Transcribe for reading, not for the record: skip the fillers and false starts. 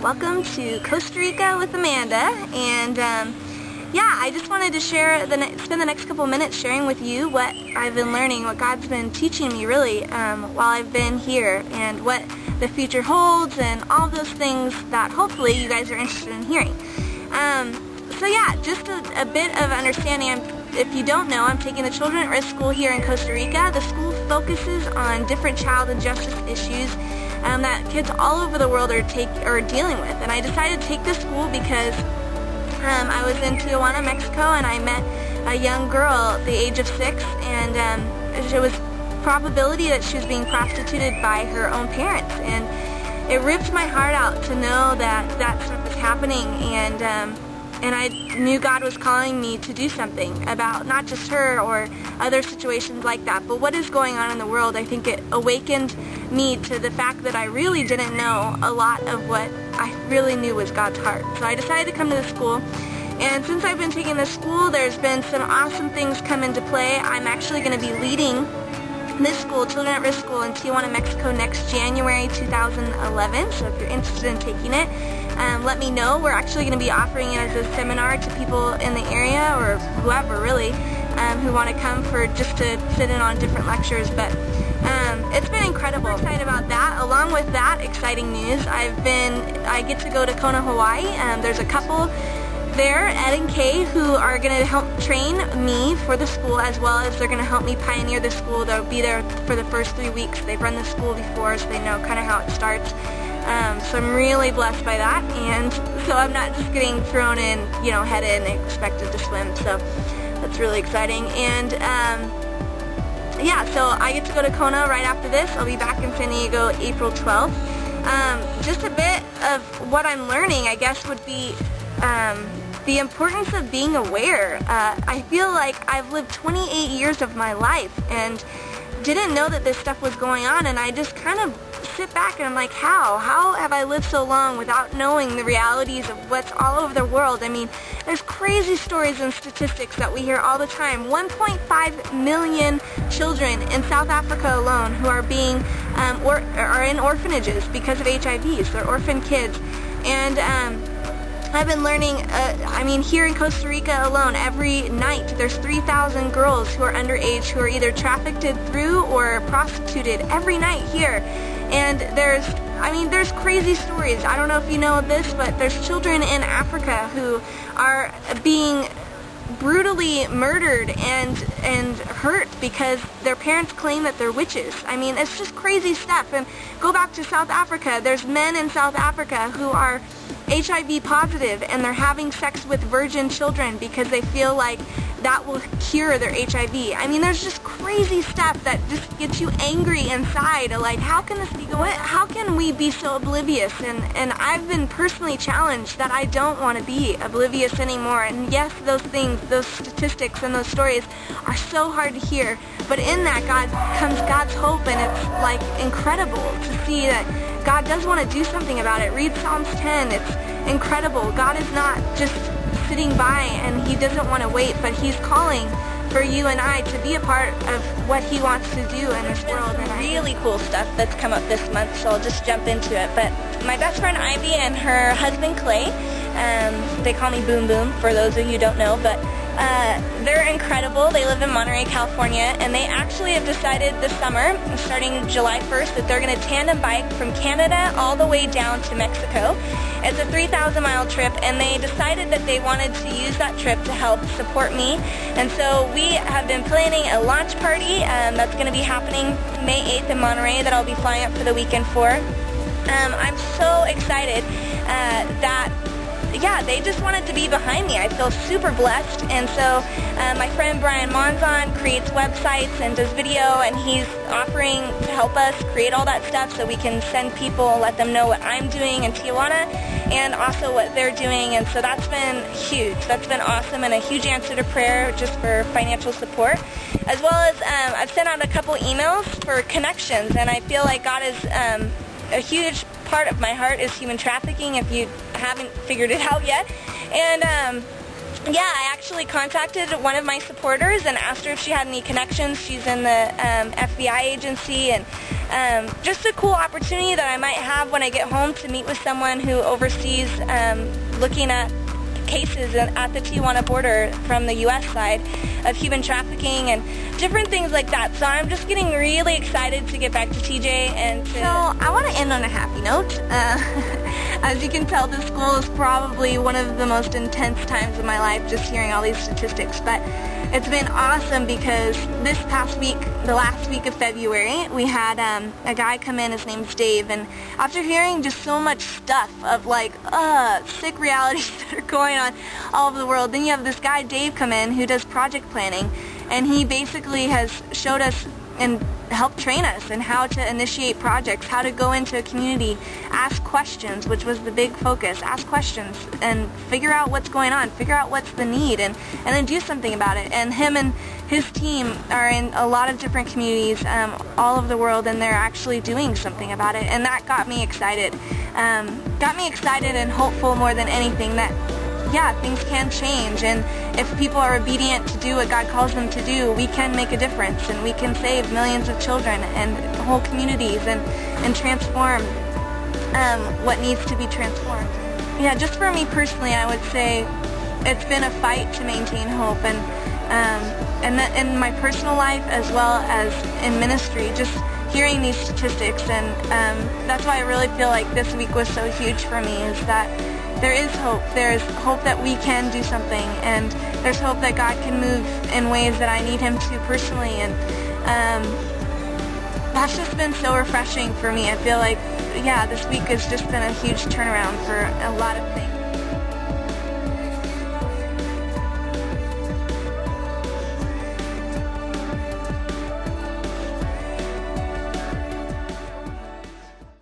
Welcome to Costa Rica with Amanda, and yeah, I just wanted to spend the next couple minutes sharing with you what I've been learning, what God's been teaching me really while I've been here, and what the future holds, and all those things that hopefully you guys are interested in hearing. So yeah, just a bit of understanding. If you don't know, I'm taking the Children at Risk School here in Costa Rica. The school focuses on different child injustice issues that kids all over the world are dealing with. And I decided to take this school because I was in Tijuana, Mexico, and I met a young girl at the age of 6, and there was probability that she was being prostituted by her own parents. And it ripped my heart out to know that that stuff was happening, and I knew God was calling me to do something about not just her or other situations like that, but what is going on in the world. I think it awakened me to the fact that I really didn't know a lot of what I really knew was God's heart. So I decided to come to the school, and since I've been taking this school, there's been some awesome things come into play. I'm actually going to be leading this school, Children at Risk School in Tijuana, Mexico, next January 2011. So if you're interested in taking it, let me know. We're actually going to be offering it as a seminar to people in the area, or whoever really, who want to come for just to sit in on different lectures. But it's been incredible. I'm excited about that. Along with that exciting news, I get to go to Kona, Hawaii. There's a couple there, Ed and Kay, who are going to help train me for the school, as well as they're going to help me pioneer the school. They'll be there for the first 3 weeks. They've run the school before, so they know kind of how it starts. So I'm really blessed by that, and so I'm not just getting thrown in, head in, expected to swim. So that's really exciting. And yeah, so I get to go to Kona right after this. I'll be back in San Diego April 12th. Just a bit of what I'm learning, I guess, would be the importance of being aware. I feel like I've lived 28 years of my life and didn't know that this stuff was going on, and I just kind of sit back and I'm like, how have I lived so long without knowing the realities of what's all over the world? I mean, there's crazy stories and statistics that we hear all the time. 1.5 million children in South Africa alone who are being are in orphanages because of HIVs. They're orphan kids. And I've been learning, here in Costa Rica alone, every night there's 3,000 girls who are underage who are either trafficked through or prostituted every night here. And there's crazy stories. I don't know if you know this, but there's children in Africa who are being brutally murdered and hurt because their parents claim that they're witches. I mean, it's just crazy stuff. And go back to South Africa. There's men in South Africa who are HIV positive, and they're having sex with virgin children because they feel like that will cure their HIV. I mean, there's just crazy stuff that just gets you angry inside. Like, how can this be going? How can we be so oblivious? And I've been personally challenged that I don't want to be oblivious anymore. And yes, those things, those statistics and those stories are so hard to hear. But in that comes God's hope, and it's like incredible to see that God does want to do something about it. Read Psalms 10. It's incredible. God is not just sitting by and He doesn't want to wait, but He's calling for you and I to be a part of what He wants to do in this world. And really cool stuff that's come up this month, so I'll just jump into it. But my best friend Ivy and her husband Clay, they call me Boom Boom for those of you who don't know, but they're incredible. They live in Monterey, California, and they actually have decided this summer, starting July 1st, that they're going to tandem bike from Canada all the way down to Mexico. It's a 3,000-mile trip, and they decided that they wanted to use that trip to help support me. And so we have been planning a launch party that's going to be happening May 8th in Monterey that I'll be flying up for the weekend for. I'm so excited that they just wanted to be behind me. I feel super blessed. And so my friend Brian Monzon creates websites and does video, and he's offering to help us create all that stuff so we can send people, let them know what I'm doing in Tijuana and also what they're doing. And so that's been huge. That's been awesome, and a huge answer to prayer just for financial support. As well as I've sent out a couple emails for connections, and I feel like God is a huge part of my heart is human trafficking, if you haven't figured it out yet. And Yeah, I actually contacted one of my supporters and asked her if she had any connections. She's in the FBI agency, and just a cool opportunity that I might have when I get home to meet with someone who oversees looking at cases at the Tijuana border from the U.S. side of human trafficking and different things like that. So I'm just getting really excited to get back to TJ. And so I want to end on a happy note. As you can tell, this school is probably one of the most intense times of my life, just hearing all these statistics. But it's been awesome because this past week, the last week of February, we had a guy come in. His name's Dave, and after hearing just so much stuff of like sick realities that are going on all over the world, then you have this guy Dave come in who does project planning, and he basically has showed us and helped train us in how to initiate projects, how to go into a community, ask questions, which was the big focus, ask questions and figure out what's going on, figure out what's the need, and then do something about it. And him and his team are in a lot of different communities all over the world, and they're actually doing something about it, and that got me excited. Got me excited and hopeful more than anything that yeah, things can change, and if people are obedient to do what God calls them to do, we can make a difference, and we can save millions of children and whole communities and transform what needs to be transformed. Yeah, just for me personally, I would say it's been a fight to maintain hope, and that in my personal life as well as in ministry, just hearing these statistics, and that's why I really feel like this week was so huge for me, is that there is hope. There's hope that we can do something, and there's hope that God can move in ways that I need Him to personally, and that's just been so refreshing for me. I feel like, yeah, this week has just been a huge turnaround for a lot of things.